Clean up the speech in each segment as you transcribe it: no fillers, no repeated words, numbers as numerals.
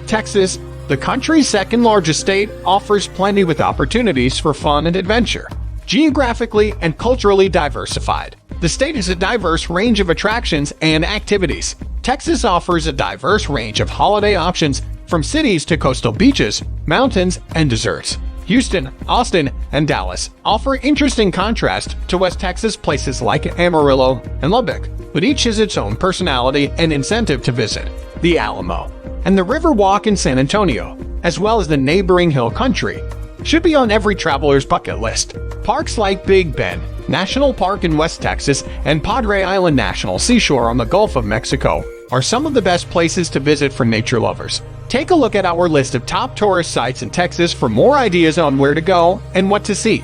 Texas, the country's second-largest state, offers plenty with opportunities for fun and adventure. Geographically and culturally diversified, the state has a diverse range of attractions and activities. Texas offers a diverse range of holiday options, from cities to coastal beaches, mountains, and deserts. Houston, Austin, and Dallas offer interesting contrast to West Texas places like Amarillo and Lubbock, but each has its own personality and incentive to visit. The Alamo and the Riverwalk in San Antonio, as well as the neighboring Hill Country, should be on every traveler's bucket list. Parks like Big Bend National Park in West Texas and Padre Island National Seashore on the Gulf of Mexico are some of the best places to visit for nature lovers. Take a look at our list of top tourist sites in Texas for more ideas on where to go and what to see.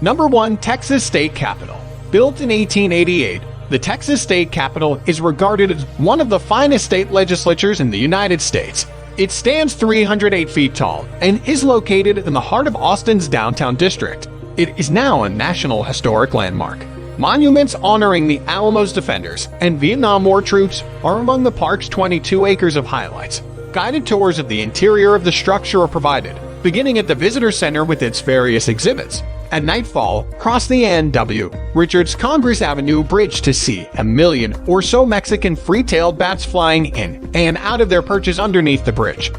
Number 1. Texas State Capitol. Built in 1888, the Texas State Capitol is regarded as one of the finest state legislatures in the United States. It stands 308 feet tall and is located in the heart of Austin's downtown district. It is now a National Historic Landmark. Monuments honoring the Alamo's defenders and Vietnam War troops are among the park's 22 acres of highlights. Guided tours of the interior of the structure are provided, beginning at the visitor center with its various exhibits. At nightfall, cross the N.W. Richards Congress Avenue Bridge to see a million or so Mexican free-tailed bats flying in and out of their perches underneath the bridge.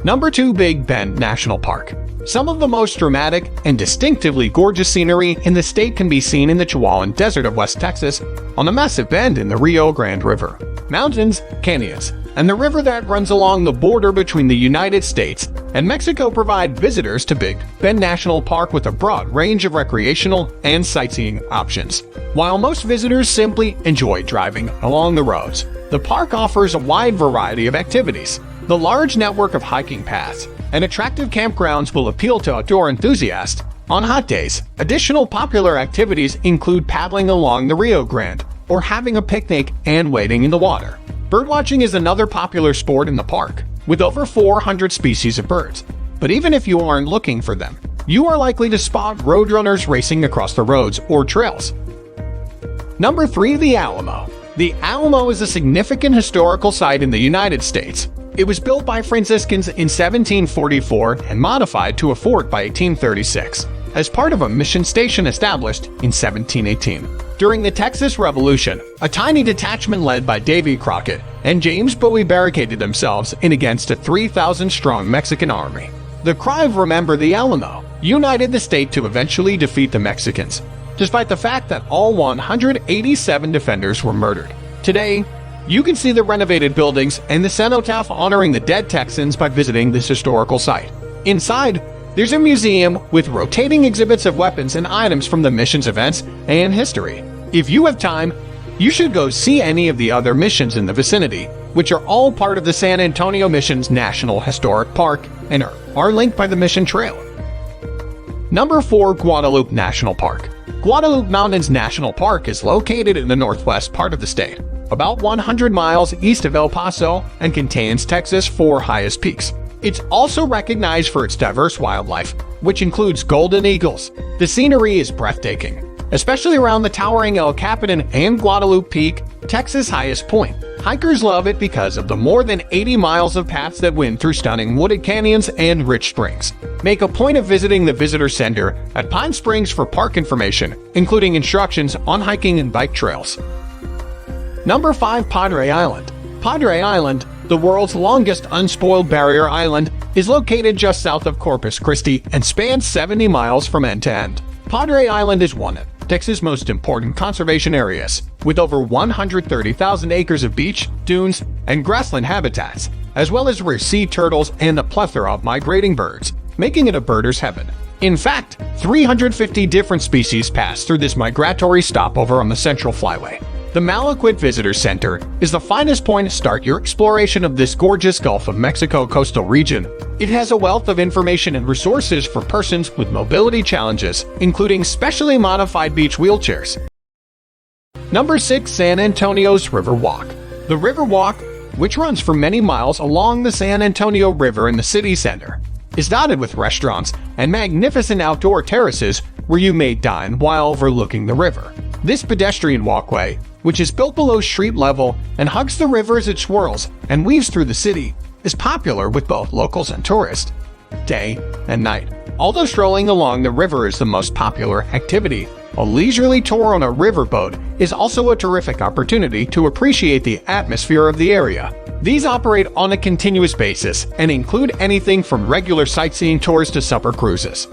Number 2. Big Bend National Park. Some of the most dramatic and distinctively gorgeous scenery in the state can be seen in the Chihuahuan Desert of West Texas, on the massive bend in the Rio Grande River. Mountains, canyons, and the river that runs along the border between the United States and Mexico provide visitors to Big Bend National Park with a broad range of recreational and sightseeing options. While most visitors simply enjoy driving along the roads, the park offers a wide variety of activities. The large network of hiking paths and attractive campgrounds will appeal to outdoor enthusiasts on hot days. Additional popular activities include paddling along the Rio Grande or having a picnic and wading in the water. Birdwatching is another popular sport in the park, with over 400 species of birds. But even if you aren't looking for them, you are likely to spot roadrunners racing across the roads or trails. Number 3. The Alamo. The Alamo is a significant historical site in the United States. It was built by Franciscans in 1744 and modified to a fort by 1836, as part of a mission station established in 1718. During the Texas Revolution, a tiny detachment led by Davy Crockett and James Bowie barricaded themselves in against a 3,000-strong Mexican army. The cry of "Remember the Alamo" united the state to eventually defeat the Mexicans, despite the fact that all 187 defenders were murdered. Today, you can see the renovated buildings and the cenotaph honoring the dead Texans by visiting this historical site. Inside, there's a museum with rotating exhibits of weapons and items from the mission's events and history. If you have time, you should go see any of the other missions in the vicinity, which are all part of the San Antonio Mission's National Historic Park and are linked by the Mission Trail. Number 4. Guadalupe National Park. Guadalupe Mountains National Park is located in the northwest part of the state, about 100 miles east of El Paso, and contains Texas' 4 highest peaks. It's also recognized for its diverse wildlife, which includes golden eagles. The scenery is breathtaking, especially around the towering El Capitan and Guadalupe Peak, Texas' highest point. Hikers love it because of the more than 80 miles of paths that wind through stunning wooded canyons and rich springs. Make a point of visiting the visitor center at Pine Springs for park information, including instructions on hiking and bike trails. Number 5. Padre Island. Padre Island, the world's longest unspoiled barrier island, is located just south of Corpus Christi and spans 70 miles from end to end. Padre Island is one of Texas' most important conservation areas, with over 130,000 acres of beach, dunes, and grassland habitats, as well as rare sea turtles and a plethora of migrating birds, making it a birder's heaven. In fact, 350 different species pass through this migratory stopover on the Central Flyway. The Malaquit Visitor Center is the finest point to start your exploration of this gorgeous Gulf of Mexico coastal region. It has a wealth of information and resources for persons with mobility challenges, including specially modified beach wheelchairs. Number 6. San Antonio's River Walk. The River Walk, which runs for many miles along the San Antonio River in the city center, is dotted with restaurants and magnificent outdoor terraces where you may dine while overlooking the river. This pedestrian walkway, which is built below street level and hugs the river as it swirls and weaves through the city, is popular with both locals and tourists, day and night. Although strolling along the river is the most popular activity, a leisurely tour on a riverboat is also a terrific opportunity to appreciate the atmosphere of the area. These operate on a continuous basis and include anything from regular sightseeing tours to supper cruises.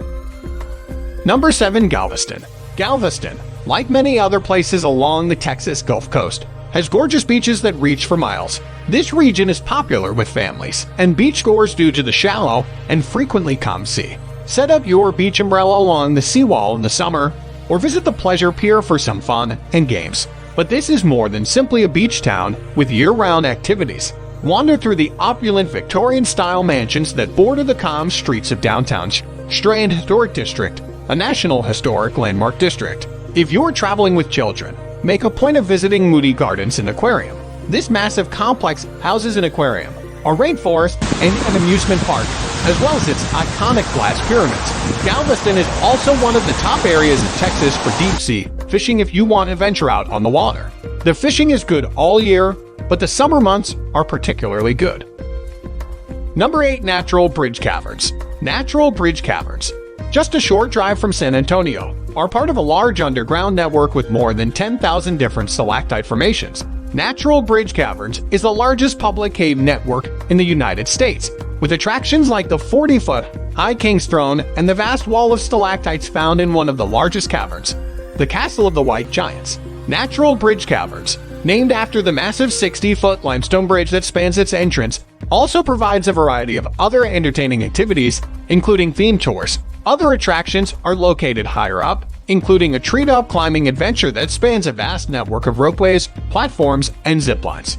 Number 7. Galveston. Galveston, like many other places along the Texas Gulf Coast, has gorgeous beaches that reach for miles. This region is popular with families and beachgoers due to the shallow and frequently calm sea. Set up your beach umbrella along the seawall in the summer, or visit the pleasure pier for some fun and games. But this is more than simply a beach town with year-round activities. Wander through the opulent Victorian-style mansions that border the calm streets of downtown Strand Historic District, a National Historic Landmark District. If you're traveling with children, make a point of visiting Moody Gardens and Aquarium. This massive complex houses an aquarium, a rainforest, and an amusement park, as well as its iconic glass pyramids. Galveston is also one of the top areas in Texas for deep-sea fishing if you want to venture out on the water. The fishing is good all year, but the summer months are particularly good. Number 8. Natural Bridge Caverns. Natural Bridge Caverns, just a short drive from San Antonio, are part of a large underground network with more than 10,000 different stalactite formations. Natural Bridge Caverns is the largest public cave network in the United States, with attractions like the 40-foot high King's Throne and the vast wall of stalactites found in one of the largest caverns, the Castle of the White Giants. Natural Bridge Caverns, named after the massive 60-foot limestone bridge that spans its entrance, also provides a variety of other entertaining activities, including theme tours. Other attractions are located higher up, including a treetop climbing adventure that spans a vast network of ropeways, platforms, and ziplines.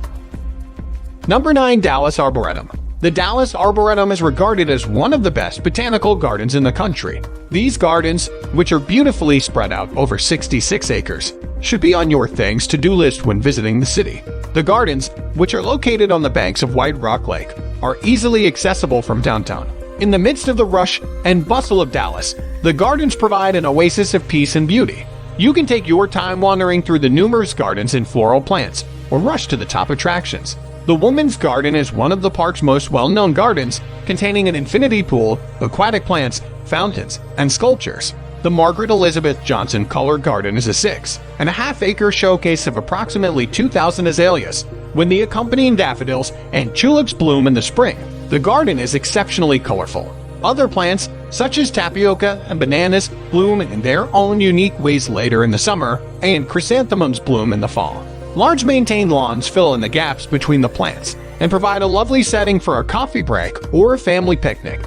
Number 9. Dallas Arboretum. The Dallas Arboretum is regarded as one of the best botanical gardens in the country. These gardens, which are beautifully spread out over 66 acres, should be on your things to-do list when visiting the city. The gardens, which are located on the banks of White Rock Lake, are easily accessible from downtown. In the midst of the rush and bustle of Dallas, the gardens provide an oasis of peace and beauty. You can take your time wandering through the numerous gardens and floral plants, or rush to the top attractions. The Women's Garden is one of the park's most well-known gardens, containing an infinity pool, aquatic plants, fountains, and sculptures. The Margaret Elizabeth Johnson Color Garden is a 6.5-acre showcase of approximately 2,000 azaleas. When the accompanying daffodils and tulips bloom in the spring, the garden is exceptionally colorful. Other plants, such as tapioca and bananas, bloom in their own unique ways later in the summer, and chrysanthemums bloom in the fall. Large maintained lawns fill in the gaps between the plants and provide a lovely setting for a coffee break or a family picnic.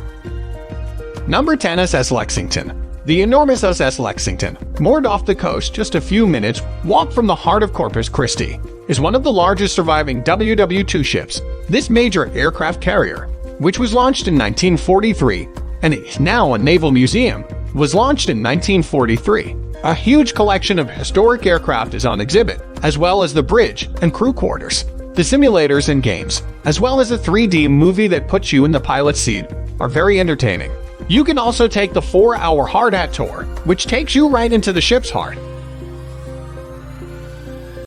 Number 10. SS Lexington. The enormous SS Lexington, moored off the coast just a few minutes walk from the heart of Corpus Christi, is one of the largest surviving WW2 ships. This major aircraft carrier, which was launched in 1943 and is now a naval museum, was launched in 1943. A huge collection of historic aircraft is on exhibit, as well as the bridge and crew quarters. The simulators and games, as well as a 3D movie that puts you in the pilot's seat, are very entertaining. You can also take the 4-hour hard hat tour, which takes you right into the ship's heart.